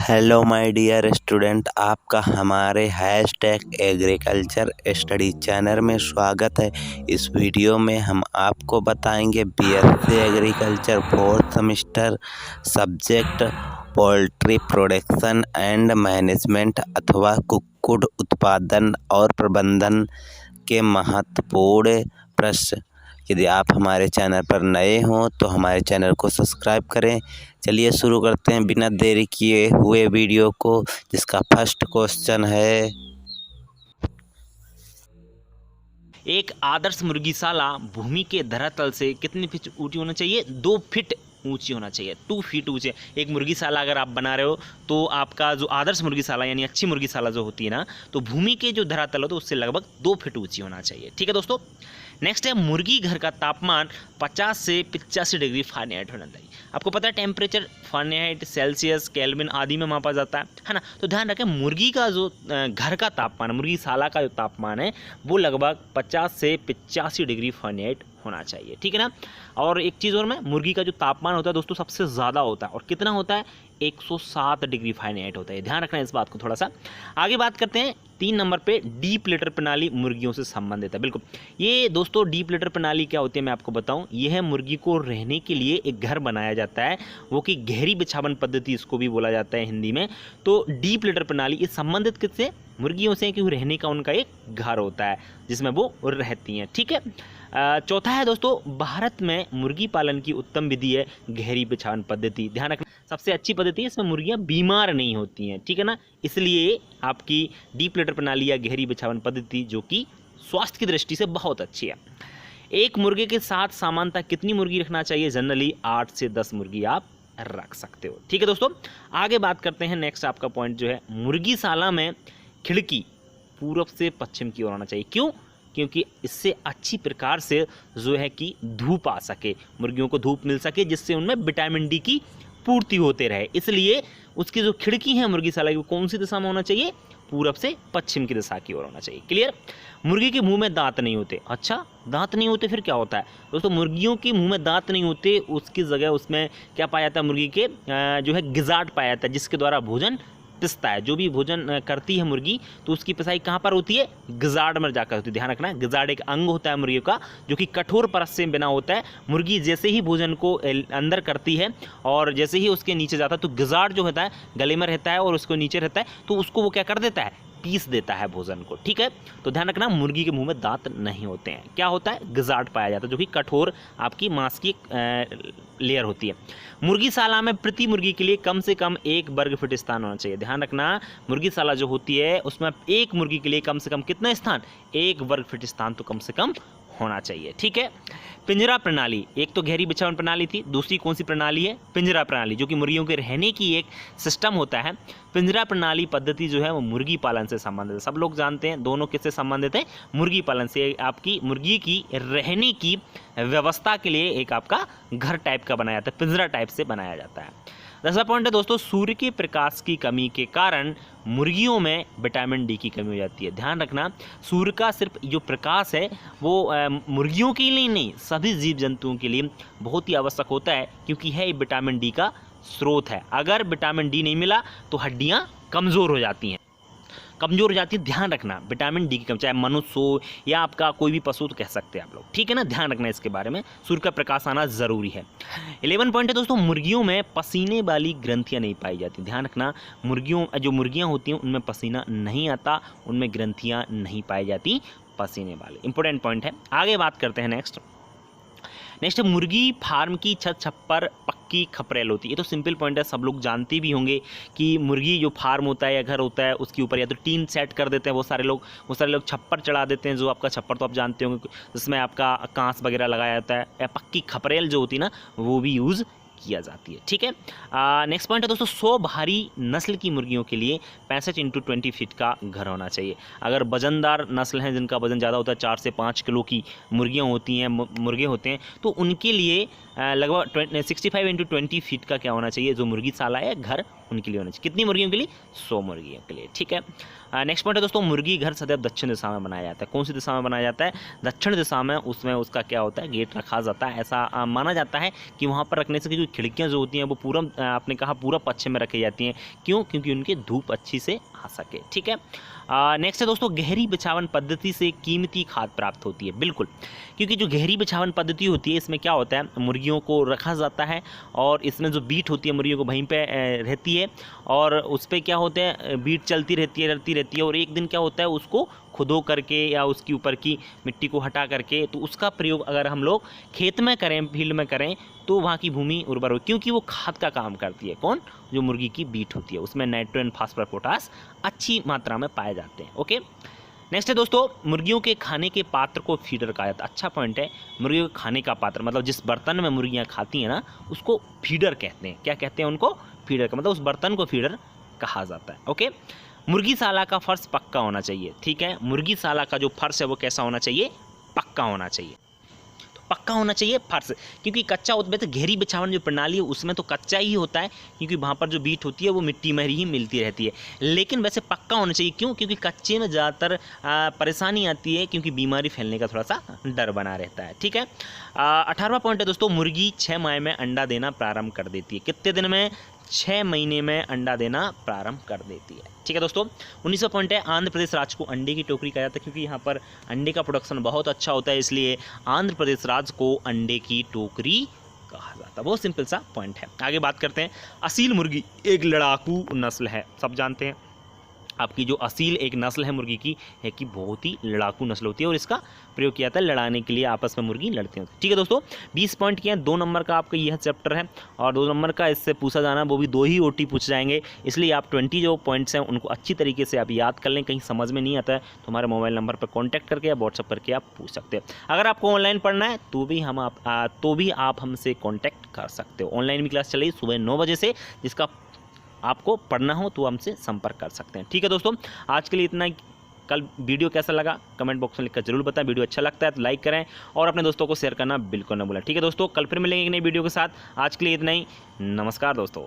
Hello my dear student, आपका हमारे hashtag agriculture study channel में स्वागत है। इस वीडियो में हम आपको बताएंगे BSc agriculture fourth semester subject poultry production and management अथवा कुक्कुट उत्पादन और प्रबंधन के महत्वपूर्ण प्रश्न। यदि आप हमारे चैनल पर नए हों तो हमारे चैनल को सब्सक्राइब करें। चलिए शुरू करते हैं बिना देरी किए हुए वीडियो को, जिसका फर्स्ट क्वेश्चन है। एक आदर्श मुर्गीशाला भूमि के धरातल से कितनी फीट ऊंची होना चाहिए? 2 फीट ऊंची होना चाहिए। 2 फीट ऊंचे। एक मुर्गीशाला अगर आप बना रहे हो तो आपका जो आदर्श मुर्गीशाला यानी अच्छी मुर्गीशाला जो होती है ना, तो भूमि के जो धरातल हो तो उससे लगभग 2 फीट ऊंची होना चाहिए। ठीक है दोस्तों। नेक्स्ट है मुर्गी घर का तापमान 50 से 85 डिग्री फ़ारेनहाइट होना चाहिए। आपको पता है टेम्परेचर फ़ारेनहाइट, सेल्सियस, केल्विन आदि में मापा जाता है ना। तो ध्यान रखें मुर्गी का जो घर का तापमान, मुर्गीशाला का जो तापमान है वो लगभग 50 से 85 डिग्री फ़ारेनहाइट होना चाहिए। ठीक है ना। और एक चीज़ और में, मुर्गी का जो तापमान होता है दोस्तों सबसे ज़्यादा होता है। और कितना होता है? 107 डिग्री फ़ारेनहाइट होता है। ध्यान रखना है इस बात को थोड़ा सा। आगे बात करते हैं 3 नंबर पे, डीप लिटर प्रणाली मुर्गियों से संबंधित है। बिल्कुल, ये दोस्तों डीप लिटर प्रणाली क्या होती है मैं आपको बताऊं। यह है मुर्गी को रहने के लिए एक घर बनाया जाता है, वो कि गहरी बिछावन पद्धति इसको भी बोला जाता है हिंदी में। तो डीप लिटर प्रणाली ये संबंधित किससे? मुर्गियों से, कि रहने का उनका एक घर होता है जिसमें वो रहती हैं। ठीक है। चौथा है दोस्तों, भारत में मुर्गी पालन की उत्तम विधि है गहरी बिछावन पद्धति। ध्यान रखना सबसे अच्छी पद्धति है, इसमें मुर्गियां बीमार नहीं होती हैं। ठीक है ना। इसलिए आपकी डीप लिटर प्रणाली या गहरी बिछावन पद्धति जो कि स्वास्थ्य की दृष्टि से बहुत अच्छी है। एक मुर्गे के साथ सामान्यतः कितनी मुर्गी रखना चाहिए? जनरली 8 से 10 मुर्गी आप रख सकते हो। ठीक है दोस्तों। आगे बात करते हैं। नेक्स्ट आपका पॉइंट जो है, मुर्गीशाला में खिड़की पूर्व से पश्चिम की ओर आना चाहिए। क्यों? क्योंकि इससे अच्छी प्रकार से जो है कि धूप आ सके, मुर्गियों को धूप मिल सके, जिससे उनमें विटामिन डी की पूर्ति होते रहे। इसलिए उसकी जो खिड़की है मुर्गीशाला की, वो कौन सी दिशा में होना चाहिए? पूरब से पश्चिम की दिशा की ओर होना चाहिए। क्लियर। मुर्गी के मुंह में दांत नहीं होते। अच्छा, दांत नहीं होते फिर क्या होता है दोस्तों? मुर्गियों के मुंह में दांत नहीं होते, उसकी जगह उसमें क्या पाया जाता है? मुर्गी के जो है गिजार्ड पाया जाता है, जिसके द्वारा भोजन पिसता है। जो भी भोजन करती है मुर्गी, तो उसकी पिसाई कहाँ पर होती है? गिजार्ड में जाकर होती है। ध्यान रखना, गिजार्ड एक अंग होता है मुर्गी का, जो कि कठोर परत से बना होता है। मुर्गी जैसे ही भोजन को अंदर करती है और जैसे ही उसके नीचे जाता है, तो गिजार्ड जो होता है गले में रहता है और उसको नीचे रहता है, तो उसको वो क्या कर देता है? पीस देता है भोजन को। ठीक है। तो ध्यान रखना, मुर्गी के मुंह में दांत नहीं होते हैं। क्या होता है? गिजार्ड पाया जाता है, जो कि कठोर आपकी मांस की लेयर होती है। मुर्गीशाला में प्रति मुर्गी के लिए कम से कम 1 वर्ग फीट स्थान होना चाहिए। ध्यान रखना, मुर्गीशाला जो होती है उसमें एक मुर्गी के लिए कम से कम कितना स्थान? 1 वर्ग फीट स्थान तो कम से कम होना चाहिए। ठीक है। पिंजरा प्रणाली, एक तो गहरी बिछावन प्रणाली थी, दूसरी कौन सी प्रणाली है? पिंजरा प्रणाली, जो कि मुर्गियों के रहने की एक सिस्टम होता है। पिंजरा प्रणाली पद्धति जो है वो मुर्गी पालन से संबंधित है। सब लोग जानते हैं दोनों किससे संबंधित है? मुर्गी पालन से। आपकी मुर्गी की रहने की व्यवस्था के लिए एक आपका घर टाइप का बनाया जाता है, पिंजरा टाइप से बनाया जाता है। 10वां पॉइंट है दोस्तों, सूर्य के प्रकाश की कमी के कारण मुर्गियों में विटामिन डी की कमी हो जाती है। ध्यान रखना, सूर्य का सिर्फ जो प्रकाश है वो मुर्गियों के लिए नहीं, सभी जीव जंतुओं के लिए बहुत ही आवश्यक होता है, क्योंकि है विटामिन डी का स्रोत है। अगर विटामिन डी नहीं मिला तो हड्डियां कमज़ोर हो जाती हैं, कमजोर हो जाती है। ध्यान रखना, विटामिन डी की कमी, चाहे मनुष्य हो या आपका कोई भी पशु, तो कह सकते हैं आप लोग। ठीक है ना। ध्यान रखना इसके बारे में, सूर्य का प्रकाश आना जरूरी है। 11 पॉइंट है दोस्तों, मुर्गियों में पसीने वाली ग्रंथियां नहीं पाई जाती। ध्यान रखना, जो मुर्गियां होती हैं उनमें पसीना नहीं आता, उनमें ग्रंथियां नहीं पाई जाती पसीने वाले। इंपॉर्टेंट पॉइंट है। आगे बात करते हैं। नेक्स्ट मुर्गी फार्म की छत छप्पर पक्की खपरेल होती है। ये तो सिंपल पॉइंट है, सब लोग जानते भी होंगे कि मुर्गी जो फार्म होता है या घर होता है उसके ऊपर या तो टीन सेट कर देते हैं वो सारे लोग छप्पर चढ़ा देते हैं। जो आपका छप्पर तो आप जानते होंगे, जिसमें आपका कांच वगैरह लगाया जाता है, या पक्की खपरेल जो होती है ना, वो भी यूज़ किया जाती है। ठीक है। नेक्स्ट पॉइंट है दोस्तों, 100 भारी नस्ल की मुर्गियों के लिए 65 × 20 फीट का घर होना चाहिए। अगर वजनदार नस्ल हैं जिनका वजन ज़्यादा होता है, 4 से 5 किलो की मुर्गियां होती हैं, मुर्गे होते हैं, तो उनके लिए लगभग 65 × 20 फीट का क्या होना चाहिए? जो मुर्गीशाला है घर उनके लिए होना चाहिए। कितनी मुर्गियों के लिए? 100 मुर्गियों के लिए। ठीक है। नेक्स्ट पॉइंट है दोस्तों, मुर्गी घर सदैव दक्षिण दिशा में बनाया जाता है। कौन सी दिशा में बनाया जाता है? दक्षिण दिशा में। उसमें उसका क्या होता है? गेट रखा जाता है। ऐसा माना जाता है कि वहाँ पर रखने से क्योंकि खिड़कियाँ जो होती हैं वो पूरब, आपने कहा पूरब पश्चिम में रखी जाती हैं। क्यों? क्योंकि उनकी धूप अच्छी से आ सके। ठीक है। नेक्स्ट है दोस्तों, गहरी बिछावन पद्धति से कीमती खाद प्राप्त होती है। बिल्कुल, क्योंकि जो गहरी बिछावन पद्धति होती है इसमें क्या होता है, मुर्गियों को रखा जाता है और इसमें जो बीट होती है मुर्गियों को वहीं पे रहती है और उस पर क्या होता है, बीट चलती रहती है और एक दिन क्या होता है, उसको खुदो करके या उसके ऊपर की मिट्टी को हटा करके, तो उसका प्रयोग अगर हम लोग खेत में करें, फील्ड में करें, तो वहाँ की भूमि उर्वर हो, क्योंकि वो खाद का काम करती है। कौन? जो मुर्गी की बीट होती है, उसमें नाइट्रोजन, फास्फोरस, पोटास अच्छी मात्रा में पाए जाते हैं। ओके। नेक्स्ट है दोस्तों, मुर्गियों के खाने के पात्र को फीडर कहा जाता है। अच्छा पॉइंट है, मुर्गियों के खाने का पात्र मतलब जिस बर्तन में मुर्गियाँ खाती हैं ना, उसको फीडर कहते हैं। क्या कहते हैं उनको? फीडर का मतलब उस बर्तन को फीडर कहा जाता है। ओके। मुर्गीशाला का फर्श पक्का होना चाहिए। ठीक है। मुर्गीशाला का जो फर्श है वो कैसा होना चाहिए? पक्का होना चाहिए। तो पक्का होना चाहिए फर्श, क्योंकि कच्चा होता है तो गहरी बिछावन जो प्रणाली है उसमें तो कच्चा ही होता है, क्योंकि वहाँ पर जो बीट होती है वो मिट्टी में ही मिलती रहती है। लेकिन वैसे पक्का होना चाहिए। क्यों? क्योंकि कच्चे में ज़्यादातर परेशानी आती है, क्योंकि बीमारी फैलने का थोड़ा सा डर बना रहता है। ठीक है। 18वां पॉइंट है दोस्तों, मुर्गी 6 माह में अंडा देना प्रारंभ कर देती है। कितने दिन में? 6 महीने में अंडा देना प्रारंभ कर देती है। ठीक है दोस्तों। 19वां पॉइंट है, आंध्र प्रदेश राज्य को अंडे की टोकरी कहा जाता है, क्योंकि यहाँ पर अंडे का प्रोडक्शन बहुत अच्छा होता है, इसलिए आंध्र प्रदेश राज्य को अंडे की टोकरी कहा जाता है। बहुत सिंपल सा पॉइंट है। आगे बात करते हैं, असील मुर्गी एक लड़ाकू नस्ल है। सब जानते हैं आपकी जो असील एक नस्ल है मुर्गी की है कि बहुत ही लड़ाकू नस्ल होती है और इसका प्रयोग किया जाता है लड़ाने के लिए, आपस में मुर्गी लड़ते हैं। ठीक है दोस्तों, 20 पॉइंट किए हैं। 2 नंबर का आपका यह चैप्टर है और 2 नंबर का इससे पूछा जाना, वो भी 2 ही ओटी पूछ जाएंगे, इसलिए आप 20 जो पॉइंट्स हैं उनको अच्छी तरीके से आप याद कर लें। कहीं समझ में नहीं आता है तो हमारे मोबाइल नंबर पर कॉन्टैक्ट करके या व्हाट्सअप करके आप पूछ सकते हैं। अगर आपको ऑनलाइन पढ़ना है तो भी आप हमसे कॉन्टैक्ट कर सकते हो। ऑनलाइन भी क्लास चलेगी सुबह 9 बजे से, जिसका आपको पढ़ना हो तो हमसे संपर्क कर सकते हैं। ठीक है दोस्तों, आज के लिए इतना ही। कल वीडियो कैसा लगा कमेंट बॉक्स में लिखकर जरूर बताएं। वीडियो अच्छा लगता है तो लाइक करें और अपने दोस्तों को शेयर करना बिल्कुल ना भूलें। ठीक है दोस्तों, कल फिर मिलेंगे एक नई वीडियो के साथ। आज के लिए इतना ही। नमस्कार दोस्तों।